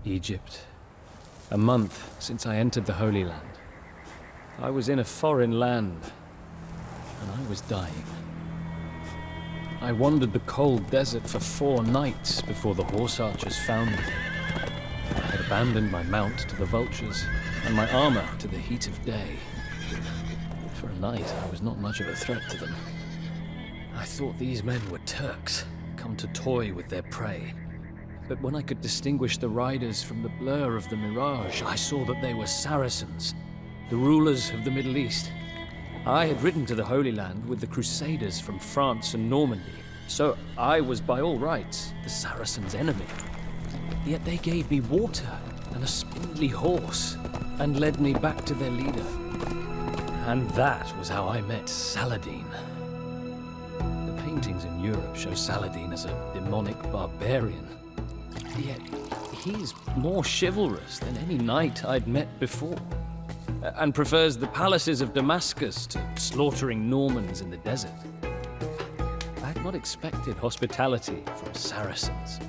Egypt. A month since I entered the Holy Land. I was in a foreign land, and I was dying. I wandered the cold desert for 4 nights before the horse archers found me. I had abandoned my mount to the vultures, and my armor to the heat of day. For a night, I was not much of a threat to them. I thought these men were Turks, come to toy with their prey. But when I could distinguish the riders from the blur of the mirage, I saw that they were Saracens, the rulers of the Middle East. I had ridden to the Holy Land with the Crusaders from France and Normandy, so I was by all rights the Saracens' enemy. Yet they gave me water and a spindly horse, and led me back to their leader. And that was how I met Saladin. The paintings in Europe show Saladin as a demonic barbarian. Yet he's more chivalrous than any knight I'd met before, and prefers the palaces of Damascus to slaughtering Normans in the desert. I had not expected hospitality from Saracens.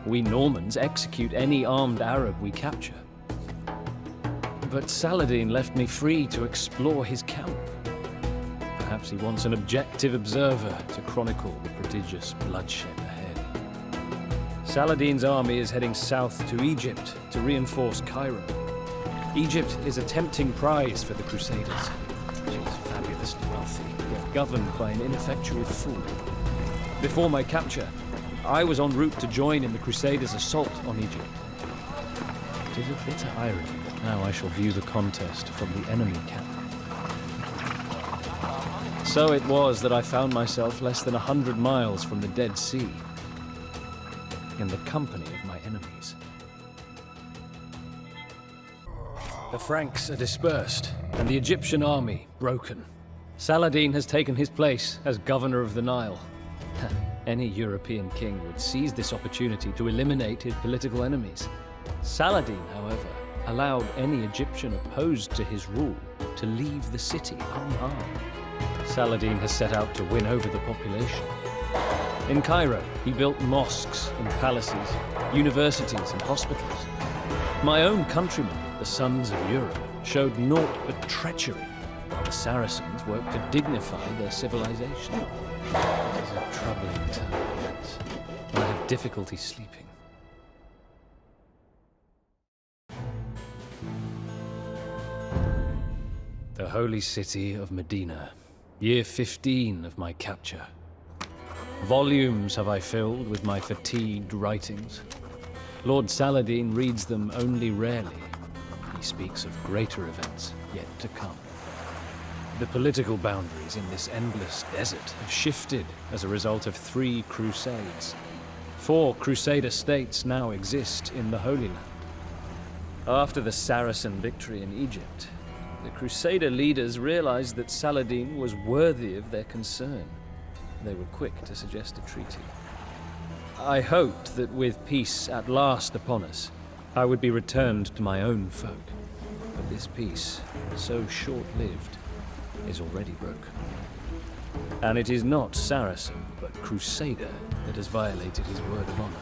We Normans execute any armed Arab we capture. But Saladin left me free to explore his camp. Perhaps he wants an objective observer to chronicle the prodigious bloodshed ahead. Saladin's army is heading south to Egypt to reinforce Cairo. Egypt is a tempting prize for the Crusaders. She's fabulously wealthy, yet governed by an ineffectual fool. Before my capture, I was en route to join in the Crusaders' assault on Egypt. It is a bitter irony that now I shall view the contest from the enemy camp. So it was that I found myself less than 100 miles from the Dead Sea, in the company of my enemies. The Franks are dispersed, and the Egyptian army broken. Saladin has taken his place as governor of the Nile. Any European king would seize this opportunity to eliminate his political enemies. Saladin, however, allowed any Egyptian opposed to his rule to leave the city unharmed. Saladin has set out to win over the population. In Cairo, he built mosques and palaces, universities and hospitals. My own countrymen, the sons of Europe, showed naught but treachery, while the Saracens worked to dignify their civilization. It is a troubling time, yes, and I have difficulty sleeping. The holy city of Medina, year 15 of my capture. Volumes have I filled with my fatigued writings. Lord Saladin reads them only rarely. He speaks of greater events yet to come. The political boundaries in this endless desert have shifted as a result of 3 crusades. 4 Crusader states now exist in the Holy Land. After the Saracen victory in Egypt, the Crusader leaders realized that Saladin was worthy of their concern. They were quick to suggest a treaty. I hoped that with peace at last upon us, I would be returned to my own folk. But this peace, so short-lived, is already broken. And it is not Saracen, but Crusader that has violated his word of honor.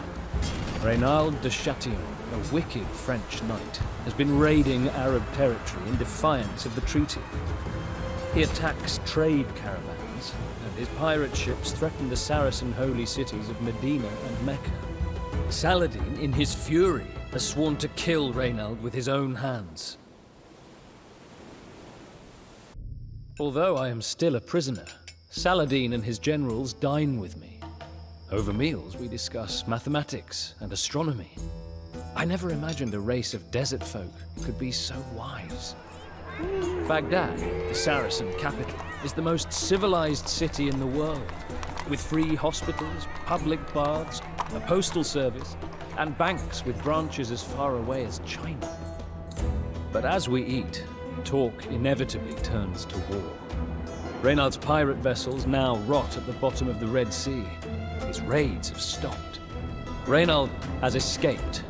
Reynald de Chatillon, a wicked French knight, has been raiding Arab territory in defiance of the treaty. He attacks trade caravans, and his pirate ships threaten the Saracen holy cities of Medina and Mecca. Saladin, in his fury, has sworn to kill Reynald with his own hands. Although I am still a prisoner, Saladin and his generals dine with me. Over meals, we discuss mathematics and astronomy. I never imagined a race of desert folk could be so wise. Baghdad, the Saracen capital, is the most civilized city in the world, with free hospitals, public baths, a postal service, and banks with branches as far away as China. But as we eat, talk inevitably turns to war. Reynald's pirate vessels now rot at the bottom of the Red Sea. His raids have stopped. Reynald has escaped,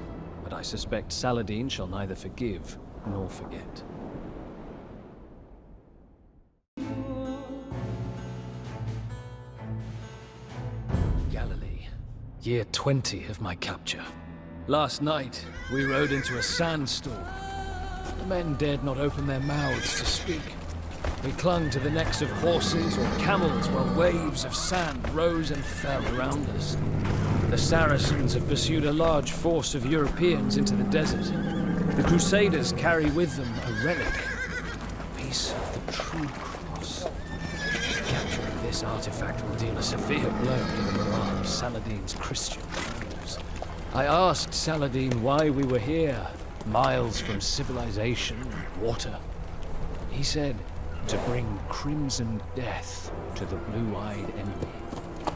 but I suspect Saladin shall neither forgive nor forget. Galilee, year 20 of my capture. Last night, we rode into a sandstorm. The men dared not open their mouths to speak. We clung to the necks of horses or camels while waves of sand rose and fell around us. The Saracens have pursued a large force of Europeans into the desert. The Crusaders carry with them a relic, a piece of the true cross. Capturing this artifact will deal a severe blow to the morale of Saladin's Christian followers. I asked Saladin why we were here, miles from civilization and water. He said, to bring crimson death to the blue-eyed enemy.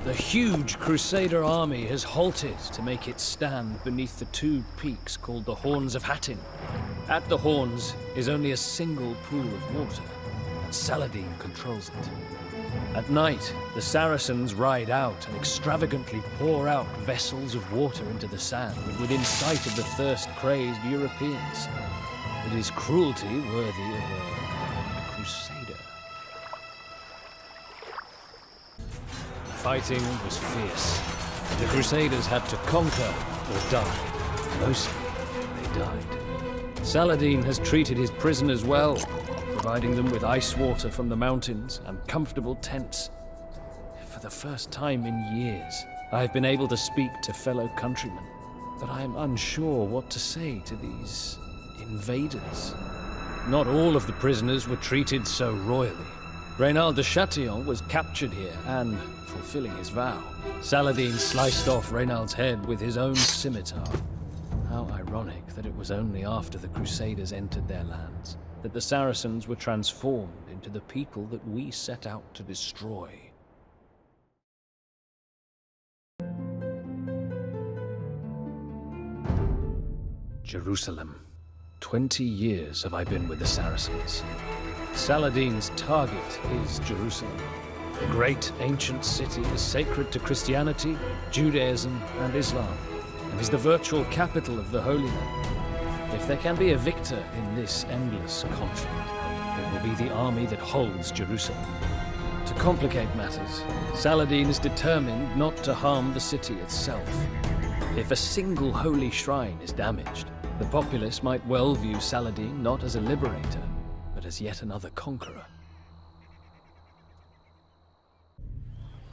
The huge Crusader army has halted to make it stand beneath the two peaks called the Horns of Hattin. At the Horns is only a single pool of water, and Saladin controls it. At night, the Saracens ride out and extravagantly pour out vessels of water into the sand within sight of the thirst-crazed Europeans. It is cruelty worthy of a crusader. Fighting was fierce. The Crusaders had to conquer or die. Mostly, they died. Saladin has treated his prisoners well, providing them with ice water from the mountains and comfortable tents. For the first time in years, I have been able to speak to fellow countrymen, but I am unsure what to say to these invaders. Not all of the prisoners were treated so royally. Reynald de Chatillon was captured here and, fulfilling his vow, Saladin sliced off Reynald's head with his own scimitar. How ironic that it was only after the Crusaders entered their lands that the Saracens were transformed into the people that we set out to destroy. Jerusalem. 20 years have I been with the Saracens. Saladin's target is Jerusalem. The great ancient city is sacred to Christianity, Judaism, and Islam, and is the virtual capital of the Holy Land. If there can be a victor in this endless conflict, it will be the army that holds Jerusalem. To complicate matters, Saladin is determined not to harm the city itself. If a single holy shrine is damaged, the populace might well view Saladin not as a liberator, but as yet another conqueror.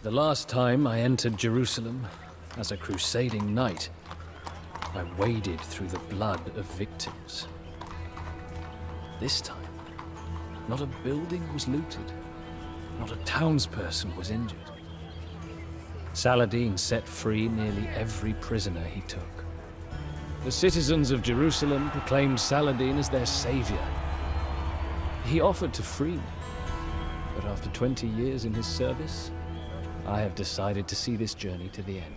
The last time I entered Jerusalem, as a crusading knight, I waded through the blood of victims. This time, not a building was looted, not a townsperson was injured. Saladin set free nearly every prisoner he took. The citizens of Jerusalem proclaimed Saladin as their savior. He offered to free me, but after 20 years in his service, I have decided to see this journey to the end.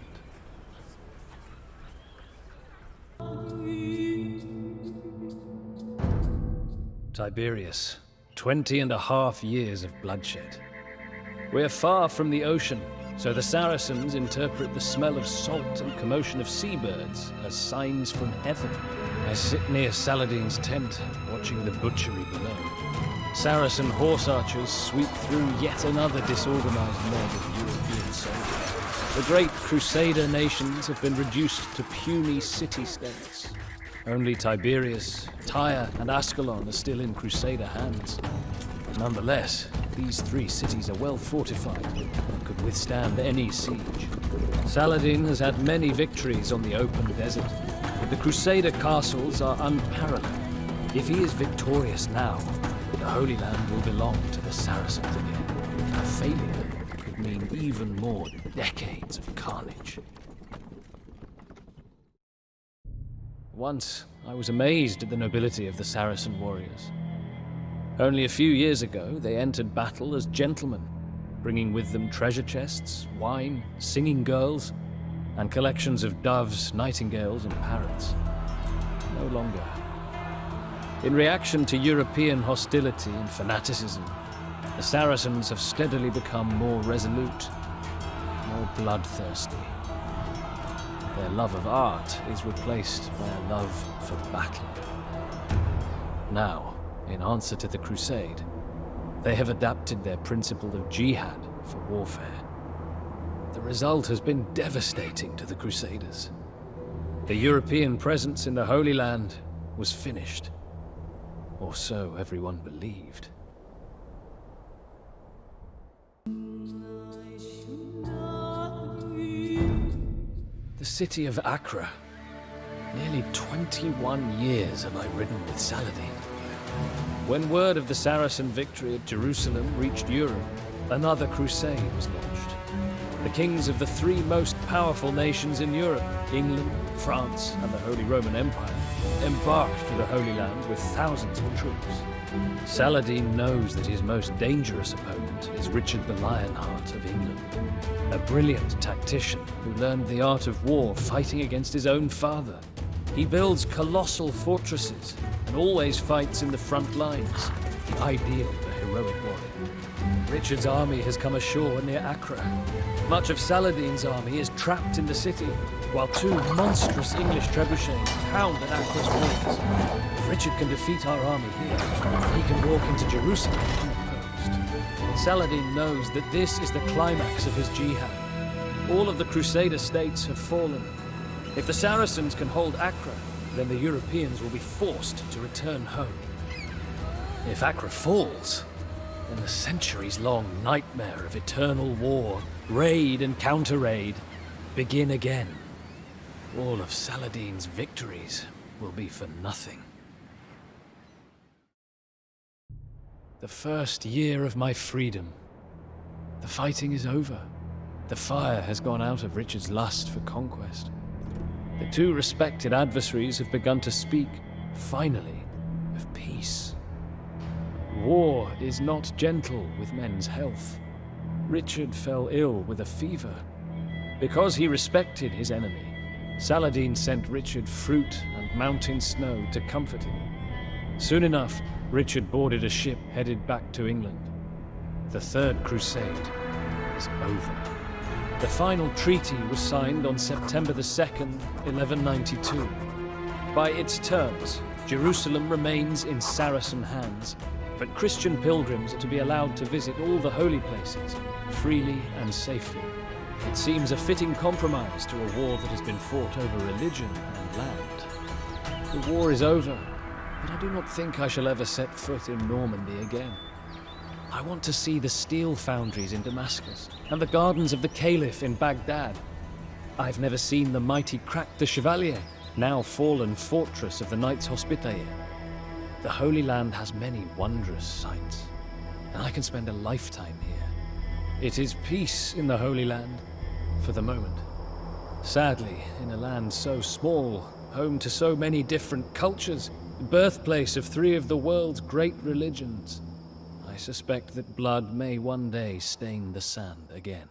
Tiberias, 20.5 years of bloodshed. We are far from the ocean, so the Saracens interpret the smell of salt and commotion of seabirds as signs from heaven. I sit near Saladin's tent, watching the butchery below. Saracen horse archers sweep through yet another disorganized mob of European soldiers. The great Crusader nations have been reduced to puny city-states. Only Tiberias, Tyre, and Ascalon are still in Crusader hands. Nonetheless, these three cities are well fortified and could withstand any siege. Saladin has had many victories on the open desert, but the Crusader castles are unparalleled. If he is victorious now, the Holy Land will belong to the Saracens again. A failure could mean even more decades of carnage. Once, I was amazed at the nobility of the Saracen warriors. Only a few years ago, they entered battle as gentlemen, bringing with them treasure chests, wine, singing girls, and collections of doves, nightingales, and parrots. No longer. In reaction to European hostility and fanaticism, the Saracens have steadily become more resolute, more bloodthirsty. Their love of art is replaced by a love for battle. Now, in answer to the Crusade, they have adapted their principle of jihad for warfare. The result has been devastating to the Crusaders. The European presence in the Holy Land was finished. Or so everyone believed. The city of Acre. Nearly 21 years have I ridden with Saladin. When word of the Saracen victory at Jerusalem reached Europe, another crusade was launched. The kings of the three most powerful nations in Europe, England, France, and the Holy Roman Empire, embarked for the Holy Land with thousands of troops. Saladin knows that his most dangerous opponent is Richard the Lionheart of England, a brilliant tactician who learned the art of war fighting against his own father. He builds colossal fortresses and always fights in the front lines, the ideal of a heroic warrior. Richard's army has come ashore near Acre. Much of Saladin's army is trapped in the city, while two monstrous English trebuchets pound at Acre's walls. If Richard can defeat our army here, he can walk into Jerusalem unopposed. Saladin knows that this is the climax of his jihad. All of the Crusader states have fallen. If the Saracens can hold Acre, then the Europeans will be forced to return home. If Acre falls, then the centuries-long nightmare of eternal war, raid and counter-raid, begin again. All of Saladin's victories will be for nothing. The first year of my freedom. The fighting is over. The fire has gone out of Richard's lust for conquest. The two respected adversaries have begun to speak, finally, of peace. War is not gentle with men's health. Richard fell ill with a fever. Because he respected his enemy, Saladin sent Richard fruit and mountain snow to comfort him. Soon enough, Richard boarded a ship headed back to England. The Third Crusade is over. The final treaty was signed on September the 2nd, 1192. By its terms, Jerusalem remains in Saracen hands, but Christian pilgrims are to be allowed to visit all the holy places, freely and safely. It seems a fitting compromise to a war that has been fought over religion and land. The war is over, but I do not think I shall ever set foot in Normandy again. I want to see the steel foundries in Damascus and the gardens of the Caliph in Baghdad. I've never seen the mighty Crac de Chevalier, now fallen fortress of the Knights Hospitaller. The Holy Land has many wondrous sights, and I can spend a lifetime here. It is peace in the Holy Land, for the moment. Sadly, in a land so small, home to so many different cultures, birthplace of three of the world's great religions, I suspect that blood may one day stain the sand again.